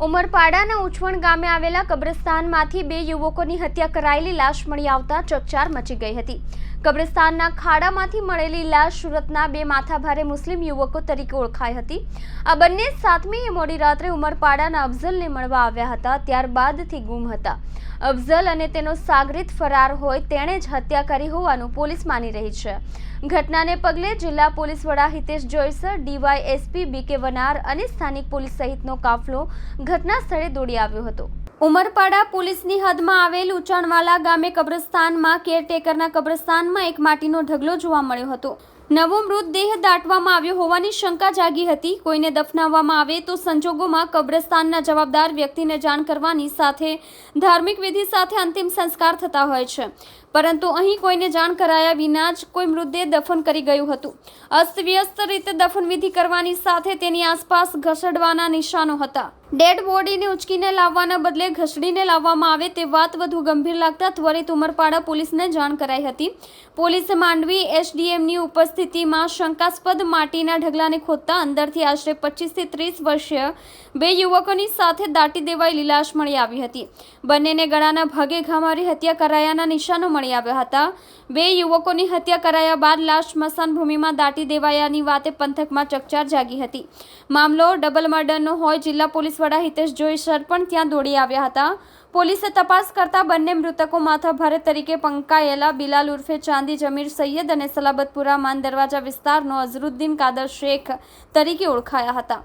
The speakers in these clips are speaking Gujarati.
ઉમરપાડાના ઉછવણ ગામે આવેલા કબ્રસ્તાનમાંથી બે યુવકોની હત્યા કરાયેલી લાશ મળી આવતા ચકચાર મચી ગઈ હતી। કબ્રસ્તાનના ખાડામાંથી મળેલી લાશ સુરતના બે માથાભારે મુસ્લિમ યુવકો તરીકે ઓળખાઈ હતી। આ બંને 7મી મોડી રાત્રે ઉમરપાડાના અફઝલને મળવા આવ્યા હતા, ત્યારબાદથી ગુમ હતા। અફઝલ અને તેનો સાગરીત ફરાર હોય તેણે જ હત્યા કરી હોવાનું પોલીસ માની રહી છે। ઘટનાને પગલે જિલ્લા પોલીસ વડા હિતેશ જોઈસર, ડીવાયએસપી બીકે વનાર અને સ્થાનિક પોલીસ સહિતનો કાફલો ઘટના સ્થળે દોડી આવ્યો હતો। ઉમરપાડા પોલીસની હદમાં આવેલ ઉચાણવાલા ગામે કબ્રસ્તાનમાં કેરટેકરના કબ્રસ્તાનમાં એક માટીનો ઢગલો જોવા મળ્યો હતો। નવો મૃતદેહ દાટવામાં આવ્યો હોવાની શંકા જાગી હતી। કોઈને દફનાવવામાં આવે તો સંજોગોમાં કબ્રસ્તાનના જવાબદાર વ્યક્તિને જાણ કરવાની સાથે ધાર્મિક વિધિ સાથે અંતિમ સંસ્કાર થતા હોય છે, પરંતુ અહીં કોઈને જાણ કરાયા વિના જ કોઈ મૃતદેહ દફન કરી ગયું હતું। અસ્તવ્યસ્ત રીતે દફનવિધિ કરવાની સાથે તેની આસપાસ ઘસડવાના નિશાનો હતા। ડેડ બોડીને ઉચકીને લાવવાના બદલે ઘસડીને લાવવામાં આવે તે વાત વધુ ગંભીર લાગતા ત્વરિત ઉમરપાડા પોલીસને જાણ કરાઈ હતી। પોલીસે માંડવી એસડીએમની ઉપસ્થિતિમાં શંકાસ્પદ માટીના ઢગલાને ખોદતા અંદરથી આશરે 25 થી 30 વર્ષીય બે યુવકોની સાથે દાટી દેવાયેલી લાશ મળી આવી હતી। બંનેને ગળાના ભાગે ઘા મારી હત્યા કરાયાના નિશાનો મળી આવ્યા હતા। બે યુવકોની હત્યા કરાયા બાદ લાશ સ્મશાન ભૂમિમાં દાટી દેવાયાની વાતે પંથકમાં ચકચાર જાગી હતી। મામલો ડબલ મર્ડરનો હોય જિલ્લા પોલીસ વડા હિતેશ જોઈસર પણ ત્યાં દોડી આવ્યા હતા। પોલીસે તપાસ કરતા બંને મૃતકો માથાભારે તરીકે પંકાયેલા બિલાલ ઉર્ફે ચાંદી જમીર સૈયદ અને સલાબતપુરા માન દરવાજા વિસ્તારનો અઝરુદ્દીન કાદર શેખ તરીકે ઓળખાયા હતા।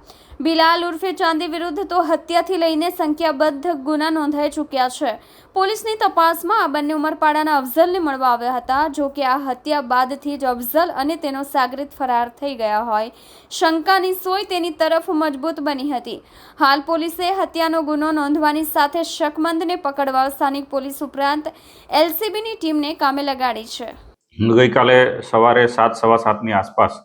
બિલાલ ઉર્ફે ચાંદી વિરુદ્ધ તો હત્યાથી લઈને સંખ્યાબદ્ધ ગુના નોંધાઈ ચૂક્યા છે। પોલીસની તપાસમાં આ બંને ઉમરપાડાના અફઝલને મળવા આવ્યા હતા। જો કે આ હત્યા બાદથી જ અફઝલ અને તેનો સાગરીત ફરાર થઈ ગયા હોય શંકાની સોય તેની તરફ મજબૂત બની હતી। હાલ પોલીસે હત્યાનો ગુનો નોંધવાની સાથે શકમંદને પકડવા સ્થાનિક પોલીસ ઉપરાંત એલસીબીની ટીમને કામે લગાડી છે। ગઈકાલે સવારે 7:15ની આસપાસ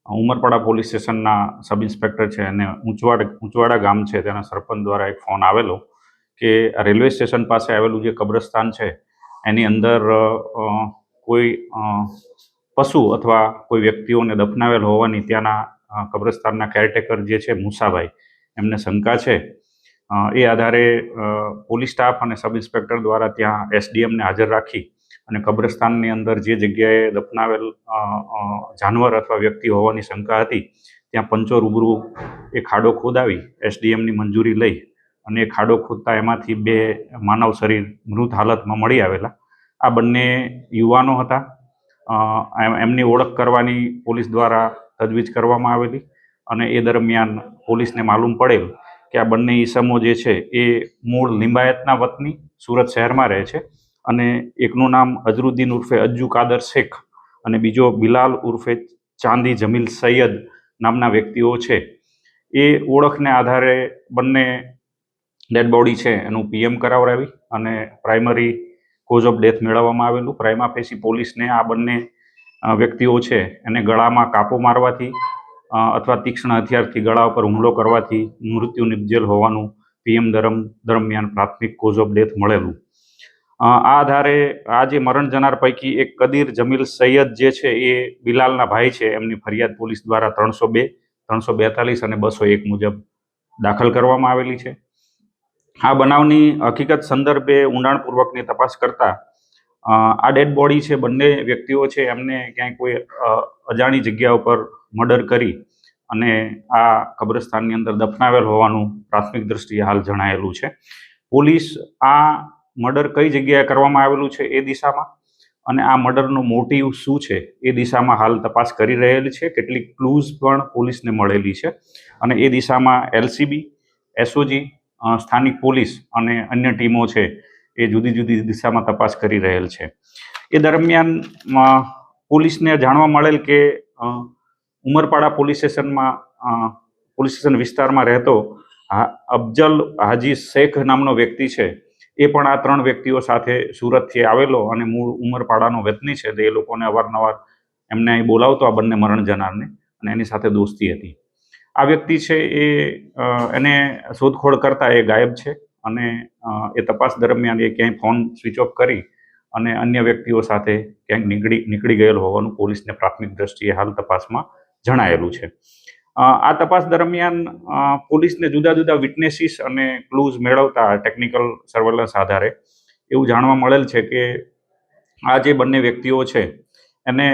ઉમરપાડા પોલીસ સ્ટેશનના સબ ઇન્સ્પેક્ટર છે અને ઊંચવાડા ગામ છે તેના સરપંચ દ્વારા એક ફોન આવેલો કે રેલવે સ્ટેશન પાસે આવેલું જે કબ્રસ્તાન છે એની અંદર કોઈ પશુ અથવા કોઈ વ્યક્તિઓને દફનાવેલ હોવાની ત્યાંના કબ્રસ્તાનના કેરટેકર જે છે મુસાભાઈ એમને શંકા છે। એ આધારે પોલીસ સ્ટાફ અને સબ ઇન્સ્પેક્ટર દ્વારા ત્યાં એસડીએમને હાજર રાખી અને કબ્રસ્તાનની અંદર જે જગ્યાએ દફનાવેલ જાનવર અથવા વ્યક્તિ હોવાની શંકા હતી ત્યાં પંચો રૂબરૂ એ ખાડો ખોદાવી એસડીએમની મંજૂરી લઈ અને એ ખાડો ખોદતા એમાંથી બે માનવ શરીર મૃત હાલતમાં મળી આવેલા। આ બંને યુવાનો હતા। એમની ઓળખ કરવાની પોલીસ દ્વારા તજવીજ કરવામાં આવેલી અને એ દરમિયાન પોલીસને માલુમ પડેલ કે આ બંને ઈસમો જે છે એ મૂળ લિંબાયતના વતની સુરત શહેરમાં રહે છે અને એકનું નામ અઝરુદ્દીન ઉર્ફે અજ્જુ કાદર શેખ અને બીજો બિલાલ ઉર્ફે ચાંદી જમીલ સૈયદ નામના વ્યક્તિઓ છે। એ ઓળખને આધારે બંને ડેડ બોડી છે એનું પીએમ કરાવડાવી અને પ્રાઇમરી કોઝ ઓફ ડેથ મેળવવામાં આવેલું। પ્રાઇમા ફેસી પોલીસને આ બંને વ્યક્તિઓ છે એને ગળામાં કાપો મારવાથી અથવા તીક્ષ્ણ હથિયારથી ગળા ઉપર હુમલો કરવાથી મૃત્યુ નિપજેલ હોવાનું પીએમ દરમિયાન પ્રાથમિક કોઝ ઓફ ડેથ મળેલું। આ આધારે આ જે મરણ જનાર પૈકી એક કદીર જમીલ સૈયદ જે છે એ બિલાલના ભાઈ છે, એમની ફરિયાદ પોલીસ દ્વારા 302, 342 અને 201 મુજબ દાખલ કરવામાં આવેલી છે। આ બનાવની હકીકત સંદર્ભે ઊંડાણપૂર્વકની તપાસ કરતા આ ડેડ બોડી છે બંને વ્યક્તિઓ છે એમને ક્યાંય કોઈ અજાણી જગ્યા ઉપર મર્ડર કરી અને આ કબ્રસ્તાનની અંદર દફનાવેલ હોવાનું પ્રાથમિક દ્રષ્ટિએ હાલ જણાયેલું છે। પોલીસ આ મર્ડર કઈ જગ્યાએ કરવામાં આવેલું છે એ દિશામાં અને આ મર્ડરનો મોટિવ શું છે એ દિશામાં હાલ તપાસ કરી રહેલી છે। કેટલીક ક્લૂઝ પણ પોલીસને મળેલી છે અને એ દિશામાં એલસીબી, એસઓજી, સ્થાનિક પોલીસ અને અન્ય ટીમો છે એ જુદી જુદી દિશામાં તપાસ કરી રહેલ છે। એ દરમિયાન પોલીસને જાણવા મળેલ કે ઉમરપાડા પોલીસ સ્ટેશન વિસ્તારમાં રહેતો અફઝલ હાજી શેખ નામનો વ્યક્તિ છે એ પણ આ 3 વ્યક્તિઓ સાથે સુરતથી આવેલો અને મૂળ ઉમરપાડાનો વતની છે। એ લોકોને અવારનવાર એમને અહીં બોલાવતો આ બંને મરણ જનારને અને એની સાથે દોસ્તી હતી। આ વ્યક્તિ છે એને શોધખોળ કરતા એ ગાયબ છે અને એ તપાસ દરમિયાન એ ક્યાંય ફોન સ્વિચ ઓફ કરી અને અન્ય વ્યક્તિઓ સાથે ક્યાંક નીકળી ગયેલ હોવાનું પોલીસને પ્રાથમિક દ્રષ્ટિએ હાલ તપાસમાં જણાયેલું છે। આ તપાસ દરમિયાન પોલીસને જુદા જુદા વિટનેસીસ અને ક્લૂઝ મેળવતા ટેકનિકલ સર્વેલન્સ આધારે એવું જાણવા મળેલ છે કે આ જે બંને વ્યક્તિઓ છે એને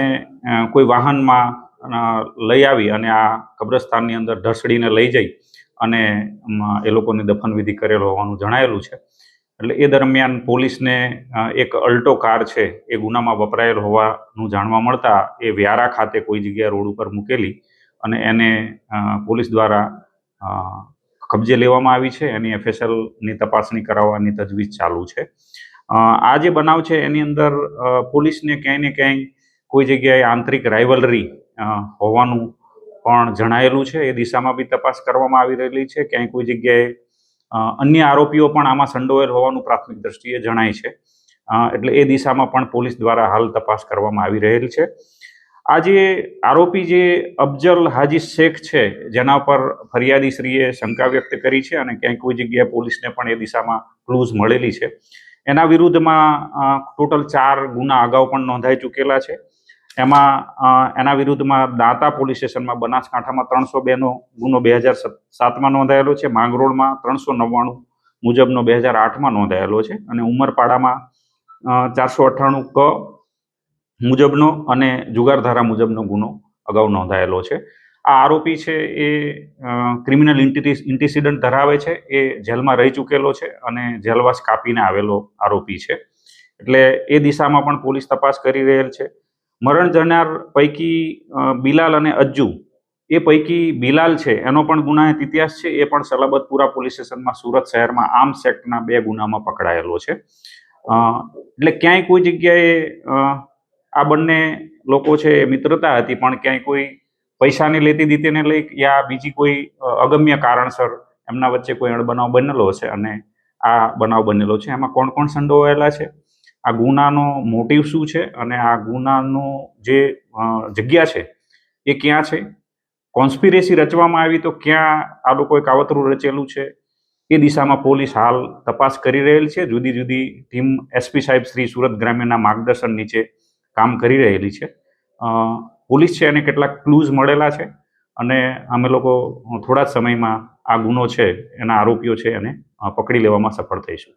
કોઈ વાહનમાં લઈ આવી અને આ કબ્રસ્તાનની અંદર ઢસડીને લઈ જઈ અને એ લોકોની દફનવિધિ કરેલ હોવાનું જણાયેલું છે. એટલે એ દરમિયાન પોલીસને એક અલ્ટો કાર છે એ ગુનામાં વપરાયેલ હોવાનું જાણવા મળતા એ વ્યારા ખાતે કોઈ જગ્યાએ રોડ ઉપર મૂકેલી અને એને પોલીસ દ્વારા કબજે લેવામાં આવી છે. એની FSLની તપાસણી કરાવવાની તજવીજ ચાલુ છે. આ જે બનાવ છે એની અંદર પોલીસને ક્યાંય ને ક્યાંય કોઈ જગ્યાએ આંતરિક રાઇવલરી હોવાનું પણ જણાયેલું છે. એ દિશામાં બી તપાસ કરવામાં આવી રહેલી છે. ક્યાંય કોઈ જગ્યાએ અન્ય આરોપીઓ પણ આમાં સંડોવાયેલ હોવાનું પ્રાથમિક દ્રષ્ટિએ જણાય છે. એટલે એ દિશામાં પણ પોલીસ દ્વારા હાલ તપાસ કરવામાં આવી રહેલ છે. આ જે આરોપી જે અફજલ હાજી શેખ છે જેના પર ફરિયાદીશ્રીએ શંકા વ્યક્ત કરી છે અને ક્યાંય કોઈ જગ્યાએ પોલીસને પણ એ દિશામાં ક્લૂઝ મળેલી છે, એના વિરુદ્ધમાં ટોટલ 4 ગુના અગાઉ પણ નોંધાઈ ચૂકેલા છે. એમાં એના વિરુદ્ધમાં દાંતા પોલીસ સ્ટેશનમાં બનાસકાંઠામાં 302નો ગુનો 2007માં નોંધાયેલો છે, માંગરોળમાં 399 મુજબનો 2008માં નોંધાયેલો છે અને ઉમરપાડામાં 498 ક મુજબનો અને જુગારધારા મુજબનો ગુનો અગાઉ નોંધાયેલો છે. આ આરોપી છે એ ક્રિમિનલ ઇન્ટિસિડન્ટ ધરાવે છે, એ જેલમાં રહી ચૂકેલો છે અને જેલવાસ કાપીને આવેલો આરોપી છે. એટલે એ દિશામાં પણ પોલીસ તપાસ કરી રહેલ છે. મરણ જનાર પૈકી બિલાલ અને અજ્જુ, એ પૈકી બિલાલ છે એનો પણ ગુનાહિત ઇતિહાસ છે. એ પણ સલાબતપુરા પોલીસ સ્ટેશનમાં સુરત શહેરમાં આર્મ્સ એક્ટના 2 ગુનામાં પકડાયેલો છે. એટલે ક્યાંય કોઈ જગ્યાએ આ બંને લોકો છે મિત્રતા હતી, પણ ક્યાંય કોઈ પૈસાની લેતી દીતીને લઈ યા બીજી કોઈ અગમ્ય કારણસર એમના વચ્ચે કોઈ અણબનાવ બનેલો હશે અને આ બનાવ બનેલો છે. એમાં કોણ કોણ સંડોવાયેલા છે, આ ગુનાનો મોટિવ શું છે અને આ ગુનાનો જે જગ્યા છે એ ક્યાં છે, કોન્સ્પિરેસી રચવામાં આવી તો ક્યાં આ લોકોએ કાવતરું રચેલું છે, એ દિશામાં પોલીસ હાલ તપાસ કરી રહેલ છે. જુદી જુદી ટીમ SP સાહેબ શ્રી સુરત ગ્રામ્યના માર્ગદર્શન નીચે કામ કરી રહેલી છે. પોલીસ છે એને કેટલાક ક્લૂઝ મળેલા છે અને અમે લોકો થોડા જ સમયમાં આ ગુનો છે એના આરોપીઓ છે એને પકડી લેવામાં સફળ થઈશું.